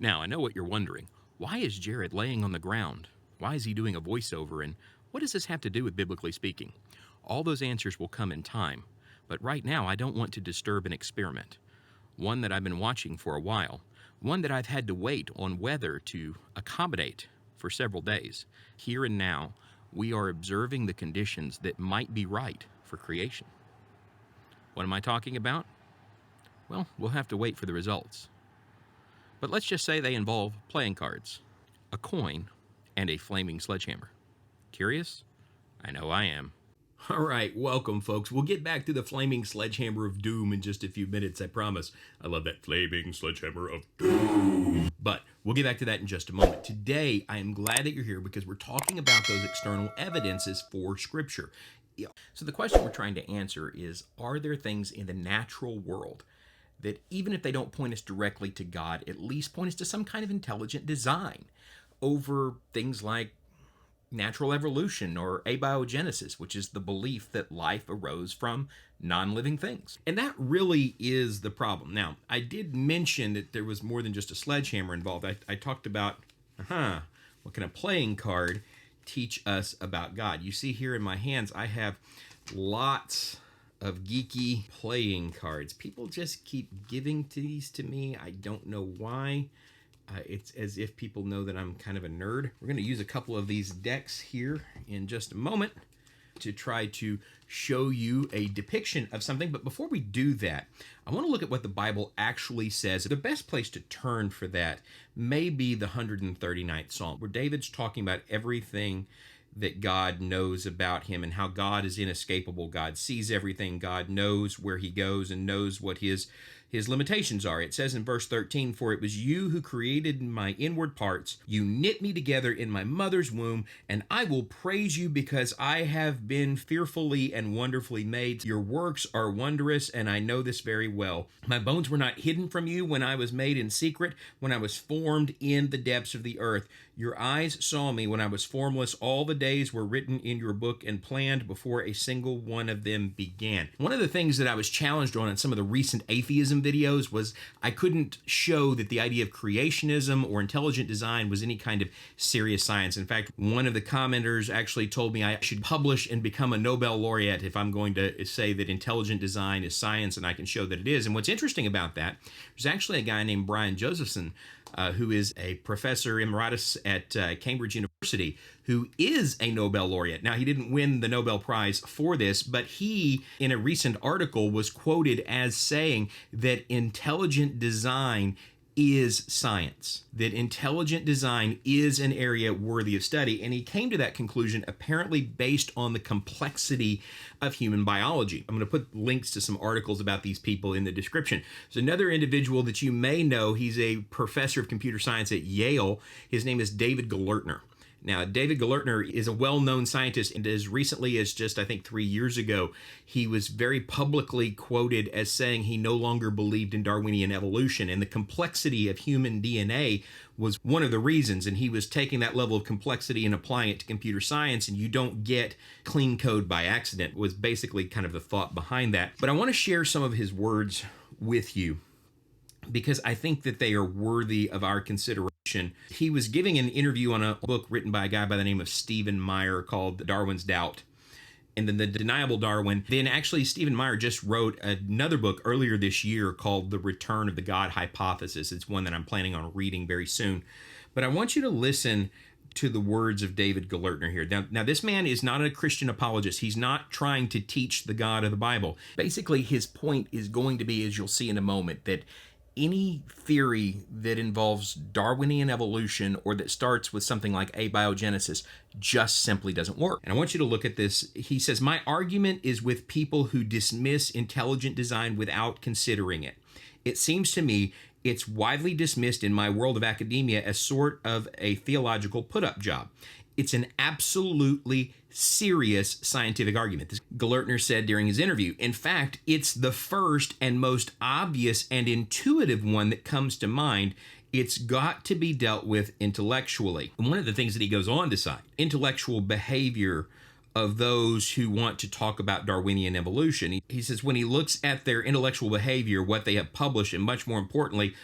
Now, I know what you're wondering. Why is Jared laying on the ground? Why is he doing a voiceover? And what does this have to do with biblically speaking? All those answers will come in time. But right now, I don't want to disturb an experiment. One that I've been watching for a while. One that I've had to wait on weather to accommodate for several days. Here and now, we are observing the conditions that might be right for creation. What am I talking about? Well, we'll have to wait for the results. But let's just say they involve playing cards, a coin, and a flaming sledgehammer. Curious? I know I am. All right, welcome, folks. We'll get back to the flaming sledgehammer of doom in just a few minutes, I promise. I love that flaming sledgehammer of doom. But we'll get back to that in just a moment. Today, I am glad that you're here because we're talking about those external evidences for Scripture. So the question we're trying to answer is, are there things in the natural world that even if they don't point us directly to God, at least point us to some kind of intelligent design over things like natural evolution or abiogenesis, which is the belief that life arose from non-living things. And that really is the problem. Now, I did mention that there was more than just a sledgehammer involved. I talked about, what can a playing card teach us about God? You see here in my hands, I have lots of geeky playing cards. People just keep giving these to me. I don't know why. It's as if people know that I'm kind of a nerd. We're going to use a couple of these decks here in just a moment to try to show you a depiction of something. But before we do that, I want to look at what the Bible actually says. The best place to turn for that may be the 139th Psalm, where David's talking about everything that God knows about him and how God is inescapable. God sees everything. God knows where he goes and knows what his limitations are. It says in verse 13, "For it was you who created my inward parts. You knit me together in my mother's womb, and I will praise you because I have been fearfully and wonderfully made. Your works are wondrous, and I know this very well. My bones were not hidden from you when I was made in secret, when I was formed in the depths of the earth. Your eyes saw me when I was formless. All the days were written in your book and planned before a single one of them began." One of the things that I was challenged on in some of the recent atheism videos was I couldn't show that the idea of creationism or intelligent design was any kind of serious science. In fact, one of the commenters actually told me I should publish and become a Nobel laureate if I'm going to say that intelligent design is science, and I can show that it is. And what's interesting about that, there's actually a guy named Brian Josephson, who is a professor emeritus at Cambridge University, who is a Nobel laureate. Now, he didn't win the Nobel Prize for this, but he, in a recent article, was quoted as saying that intelligent design is science, that intelligent design is an area worthy of study. And he came to that conclusion apparently based on the complexity of human biology. I'm going to put links to some articles about these people in the description. There's another individual that you may know. He's a professor of computer science at Yale. His name is David Galertner. Now, David Galertner is a well-known scientist, and as recently as just, I think, 3 years ago, he was very publicly quoted as saying he no longer believed in Darwinian evolution, and the complexity of human DNA was one of the reasons, and he was taking that level of complexity and applying it to computer science, and you don't get clean code by accident, was basically kind of the thought behind that. But I want to share some of his words with you, because I think that they are worthy of our consideration. He was giving an interview on a book written by a guy by the name of Stephen Meyer called Darwin's Doubt, and then The Deniable Darwin. Then actually Stephen Meyer just wrote another book earlier this year called The Return of the God Hypothesis. It's one that I'm planning on reading very soon. But I want you to listen to the words of David Galertner here. Now, this man is not a Christian apologist. He's not trying to teach the God of the Bible. Basically, his point is going to be, as you'll see in a moment, that any theory that involves Darwinian evolution or that starts with something like abiogenesis just simply doesn't work. And I want you to look at this. He says, "My argument is with people who dismiss intelligent design without considering it. It seems to me it's widely dismissed in my world of academia as sort of a theological put-up job. It's an absolutely serious scientific argument," this Galertner said during his interview. "In fact, it's the first and most obvious and intuitive one that comes to mind. It's got to be dealt with intellectually." And one of the things that he goes on to cite, intellectual behavior of those who want to talk about Darwinian evolution. He says when he looks at their intellectual behavior, what they have published, and much more importantly,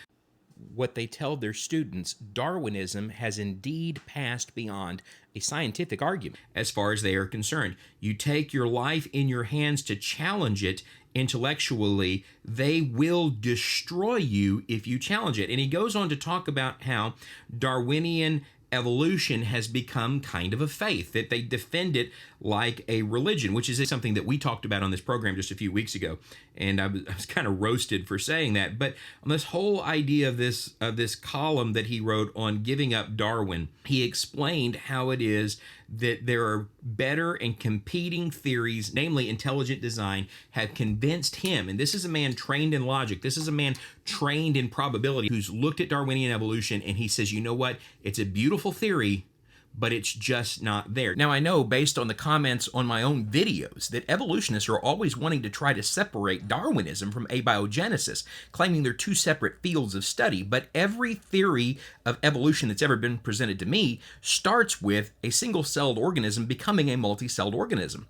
what they tell their students, Darwinism has indeed passed beyond a scientific argument as far as they are concerned. You take your life in your hands to challenge it intellectually, they will destroy you if you challenge it. And he goes on to talk about how Darwinian evolution has become kind of a faith, that they defend it like a religion, which is something that we talked about on this program just a few weeks ago. And I was kind of roasted for saying that. But on this whole idea of this column that he wrote on giving up Darwin, he explained how it is that there are better and competing theories, namely intelligent design, have convinced him. And this is a man trained in logic. This is a man trained in probability who's looked at Darwinian evolution, and he says, you know what? It's a beautiful theory, but it's just not there. Now, I know based on the comments on my own videos that evolutionists are always wanting to try to separate Darwinism from abiogenesis, claiming they're two separate fields of study, but every theory of evolution that's ever been presented to me starts with a single-celled organism becoming a multi-celled organism.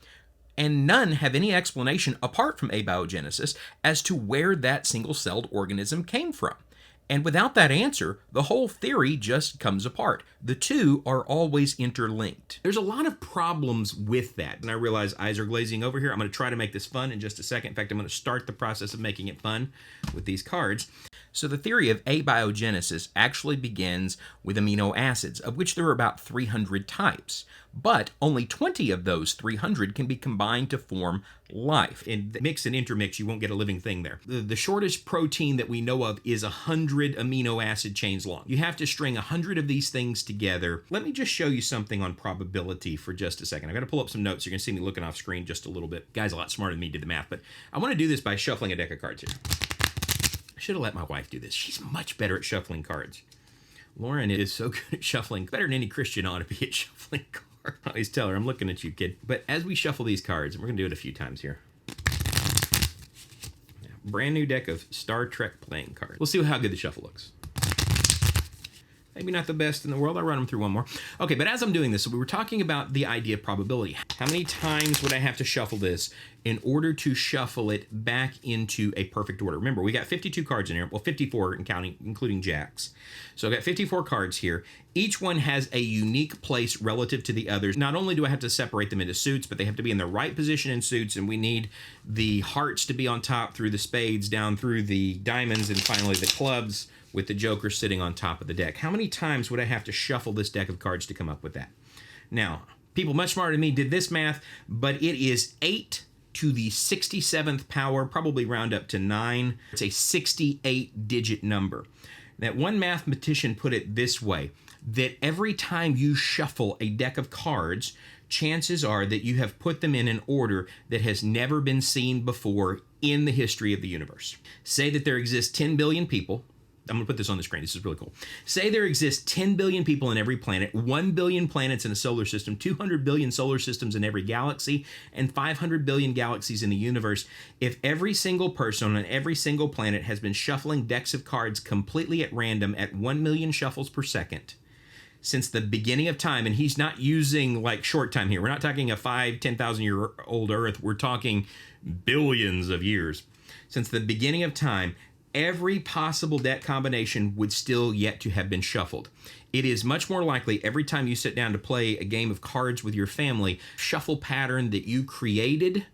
And none have any explanation apart from abiogenesis as to where that single-celled organism came from. And without that answer, the whole theory just comes apart. The two are always interlinked. There's a lot of problems with that. And I realize eyes are glazing over here. I'm going to try to make this fun in just a second. In fact, I'm going to start the process of making it fun with these cards. So the theory of abiogenesis actually begins with amino acids, of which there are about 300 types. But only 20 of those 300 can be combined to form life. And mix and intermix, you won't get a living thing there. The shortest protein that we know of is 100 amino acid chains long. You have to string 100 of these things together. Let me just show you something on probability for just a second. I've got to pull up some notes. You're going to see me looking off screen just a little bit. Guy's a lot smarter than me, did the math, but I want to do this by shuffling a deck of cards here. I should have let my wife do this. She's much better at shuffling cards. Lauren is so good at shuffling, better than any Christian ought to be at shuffling cards. I always tell her, I'm looking at you, kid. But as we shuffle these cards, and we're going to do it a few times here. Brand new deck of Star Trek playing cards. We'll see how good the shuffle looks. Maybe not the best in the world. I'll run them through one more. Okay, but as I'm doing this, so we were talking about the idea of probability. How many times would I have to shuffle this in order to shuffle it back into a perfect order? Remember, we got 52 cards in here. Well, 54 including jacks. So I've got 54 cards here. Each one has a unique place relative to the others. Not only do I have to separate them into suits, but they have to be in the right position in suits, and we need the hearts to be on top through the spades, down through the diamonds, and finally the clubs, with the joker sitting on top of the deck. How many times would I have to shuffle this deck of cards to come up with that? Now, people much smarter than me did this math, but it is 8 to the 67th power, probably round up to 9. It's a 68-digit number. That one mathematician put it this way, that every time you shuffle a deck of cards, chances are that you have put them in an order that has never been seen before in the history of the universe. Say that there exist 10 billion people. I'm going to put this on the screen. This is really cool. Say there exists 10 billion people in every planet, 1 billion planets in a solar system, 200 billion solar systems in every galaxy, and 500 billion galaxies in the universe. If every single person on every single planet has been shuffling decks of cards completely at random at 1 million shuffles per second since the beginning of time, and he's not using like short time here. We're not talking a 10,000 year old Earth. We're talking billions of years. Since the beginning of time, every possible deck combination would still yet to have been shuffled. It is much more likely every time you sit down to play a game of cards with your family, shuffle pattern that you created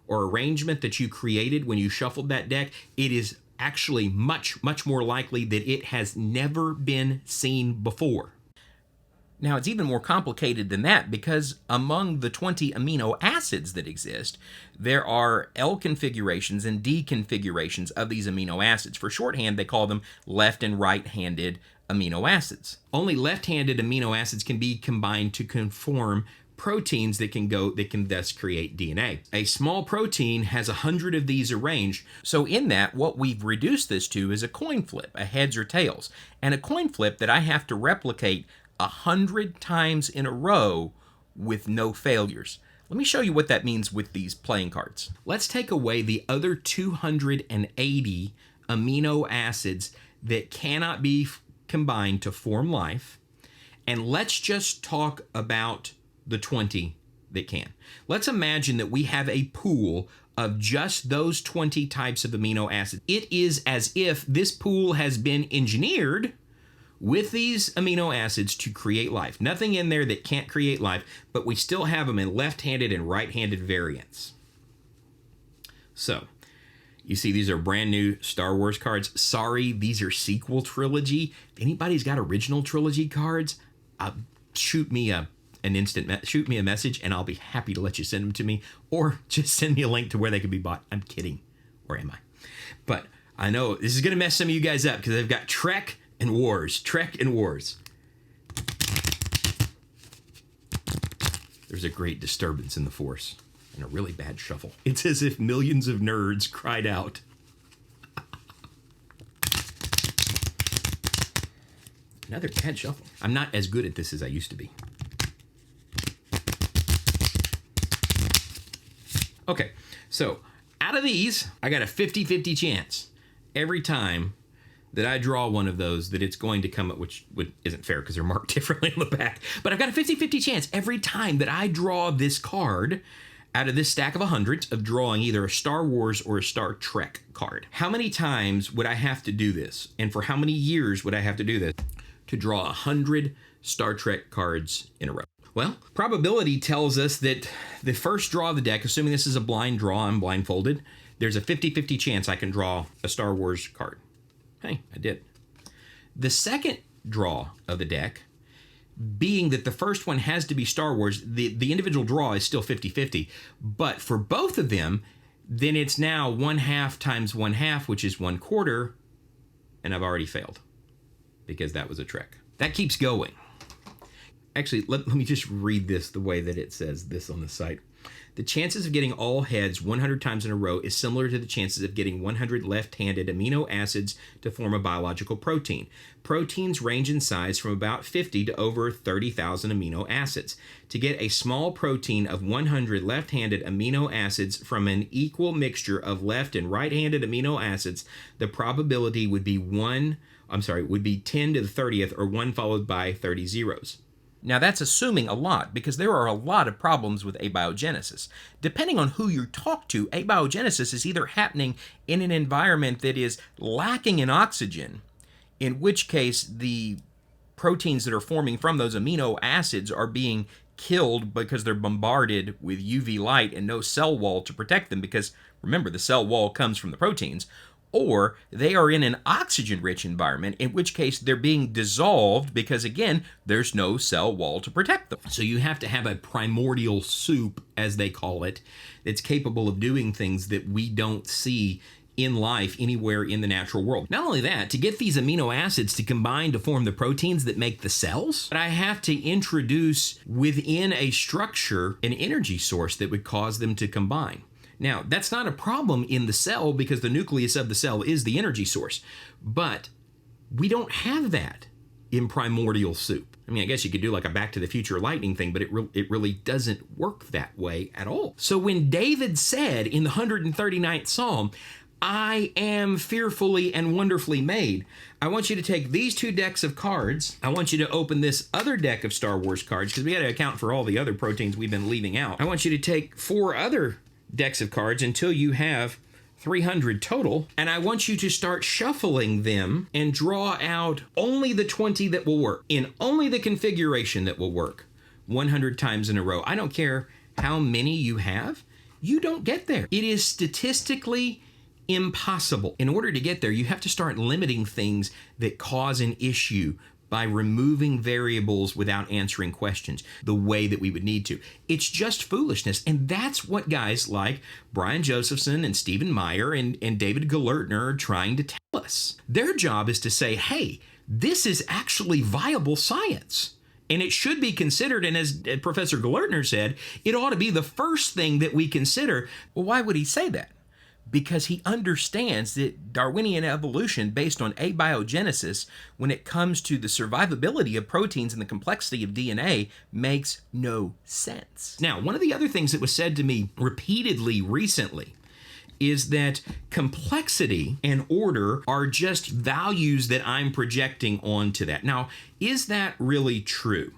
or arrangement that you created when you shuffled that deck, it is actually much, much more likely that it has never been seen before. Now, it's even more complicated than that because among the 20 amino acids that exist, there are L configurations and D configurations of these amino acids. For shorthand, they call them left and right-handed amino acids. Only left-handed amino acids can be combined to conform proteins that can thus create DNA. A small protein has 100 of these arranged. So in that, what we've reduced this to is a coin flip, a heads or tails, and a coin flip that I have to replicate 100 times in a row with no failures. Let me show you what that means with these playing cards. Let's take away the other 280 amino acids that cannot be combined to form life, and let's just talk about the 20 that can. Let's imagine that we have a pool of just those 20 types of amino acids. It is as if this pool has been engineered with these amino acids to create life. Nothing in there that can't create life, but we still have them in left-handed and right-handed variants. So, you see, these are brand new Star Wars cards. Sorry, these are sequel trilogy. If anybody's got original trilogy cards, shoot me a message, and I'll be happy to let you send them to me, or just send me a link to where they can be bought. I'm kidding, or am I? But I know this is gonna mess some of you guys up because I've got Trek and Wars. Trek and Wars. There's a great disturbance in the Force and a really bad shuffle. It's as if millions of nerds cried out. Another bad shuffle. I'm not as good at this as I used to be. Okay, so out of these, I got a 50-50 chance every time that I draw one of those that it's going to come up, which isn't fair because they're marked differently on the back. But I've got a 50-50 chance every time that I draw this card out of this stack of 100s of drawing either a Star Wars or a Star Trek card. How many times would I have to do this? And for how many years would I have to do this to draw 100 Star Trek cards in a row? Well, probability tells us that the first draw of the deck, assuming this is a blind draw, I'm blindfolded, there's a 50-50 chance I can draw a Star Wars card. Hey, I did. The second draw of the deck, being that the first one has to be Star Wars, the individual draw is still 50-50. But for both of them, then it's now 1/2 times 1/2, which is 1/4, and I've already failed because that was a trick. That keeps going. Actually, let me just read this the way that it says this on the site. The chances of getting all heads 100 times in a row is similar to the chances of getting 100 left-handed amino acids to form a biological protein. Proteins range in size from about 50 to over 30,000 amino acids. To get a small protein of 100 left-handed amino acids from an equal mixture of left and right-handed amino acids, the probability would be 10 to the 30th, or 1 followed by 30 zeros. Now that's assuming a lot, because there are a lot of problems with abiogenesis. Depending on who you talk to, abiogenesis is either happening in an environment that is lacking in oxygen, in which case the proteins that are forming from those amino acids are being killed because they're bombarded with UV light and no cell wall to protect them, because remember, the cell wall comes from the proteins. Or they are in an oxygen-rich environment, in which case they're being dissolved because, again, there's no cell wall to protect them. So you have to have a primordial soup, as they call it, that's capable of doing things that we don't see in life anywhere in the natural world. Not only that, to get these amino acids to combine to form the proteins that make the cells, but I have to introduce within a structure an energy source that would cause them to combine. Now, that's not a problem in the cell because the nucleus of the cell is the energy source, but we don't have that in primordial soup. I mean, I guess you could do like a Back to the Future lightning thing, but it really doesn't work that way at all. So when David said in the 139th Psalm, "I am fearfully and wonderfully made," I want you to take these 2 decks of cards. I want you to open this other deck of Star Wars cards, because we got to account for all the other proteins we've been leaving out. I want you to take 4 other decks of cards until you have 300 total, and I want you to start shuffling them and draw out only the 20 that will work, in only the configuration that will work 100 times in a row. I don't care how many you have, you don't get there. It is statistically impossible. In order to get there, you have to start limiting things that cause an issue by removing variables without answering questions the way that we would need to. It's just foolishness. And that's what guys like Brian Josephson and Stephen Meyer and David Galertner are trying to tell us. Their job is to say, hey, this is actually viable science. And it should be considered, and as Professor Galertner said, it ought to be the first thing that we consider. Well, why would he say that? Because he understands that Darwinian evolution based on abiogenesis, when it comes to the survivability of proteins and the complexity of DNA, makes no sense. Now, one of the other things that was said to me repeatedly recently is that complexity and order are just values that I'm projecting onto that. Now, is that really true?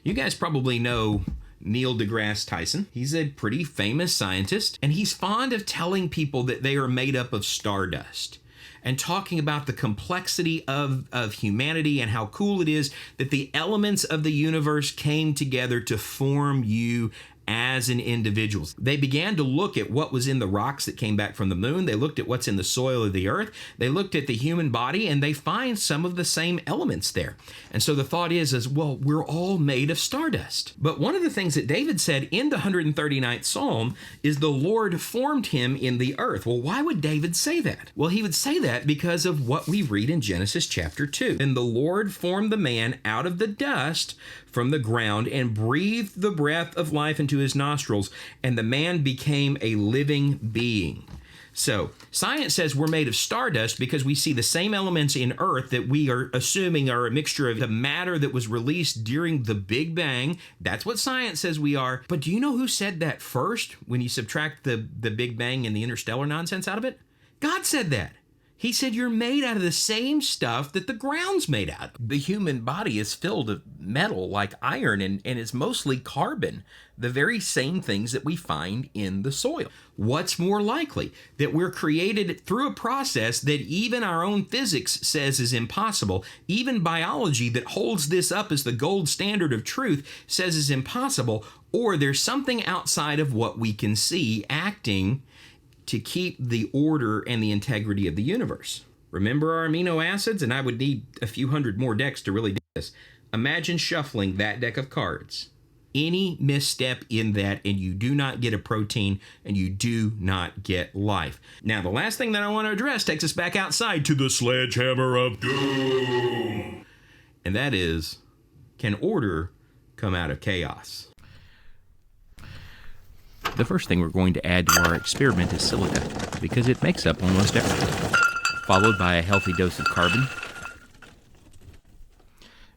You guys probably know Neil deGrasse Tyson. He's a pretty famous scientist, and he's fond of telling people that they are made up of stardust and talking about the complexity of humanity and how cool it is that the elements of the universe came together to form you as an individual. They began to look at what was in the rocks that came back from the moon. They looked at what's in the soil of the earth. They looked at the human body, and they find some of the same elements there. And so the thought is, well, we're all made of stardust. But one of the things that David said in the 139th Psalm is the Lord formed him in the earth. Well, why would David say that? Well, he would say that because of what we read in Genesis chapter 2. And the Lord formed the man out of the dust from the ground and breathed the breath of life into his nostrils, and the man became a living being. So, science says we're made of stardust because we see the same elements in Earth that we are assuming are a mixture of the matter that was released during the Big Bang. That's what science says we are. But do you know who said that first when you subtract the Big Bang and the interstellar nonsense out of it? God said that. He said you're made out of the same stuff that the ground's made out of. The human body is filled with metal like iron and is mostly carbon, the very same things that we find in the soil. What's more likely? That we're created through a process that even our own physics says is impossible. Even biology that holds this up as the gold standard of truth says is impossible, or there's something outside of what we can see acting to keep the order and the integrity of the universe. Remember our amino acids? And I would need a few hundred more decks to really do this. Imagine shuffling that deck of cards. Any misstep in that, and you do not get a protein, and you do not get life. Now, the last thing that I want to address takes us back outside to the sledgehammer of doom. And that is, can order come out of chaos? The first thing we're going to add to our experiment is silica, because it makes up almost everything, followed by a healthy dose of carbon,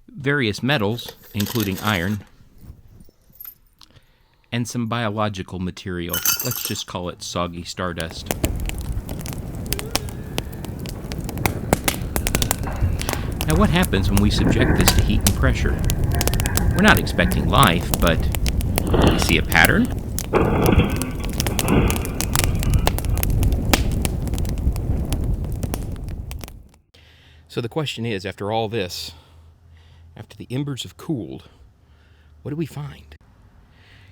various metals, including iron, and some biological material. Let's just call it soggy stardust. Now, what happens when we subject this to heat and pressure? We're not expecting life, but we see a pattern. So the question is, after all this, after the embers have cooled, what do we find?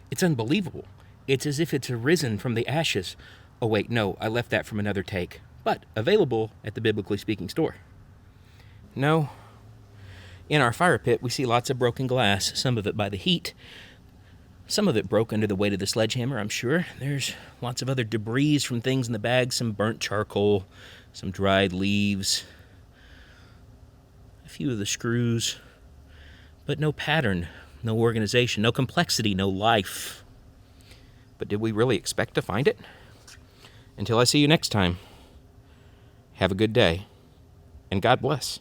It's unbelievable. It's as if it's arisen from the ashes. Oh wait, no, I left that from another take, but available at the Biblically Speaking store. No, in our fire pit we see lots of broken glass, some of it by the heat, some of it broke under the weight of the sledgehammer, I'm sure. There's lots of other debris from things in the bag, some burnt charcoal, some dried leaves, a few of the screws, but no pattern, no organization, no complexity, no life. But did we really expect to find it? Until I see you next time, have a good day, and God bless.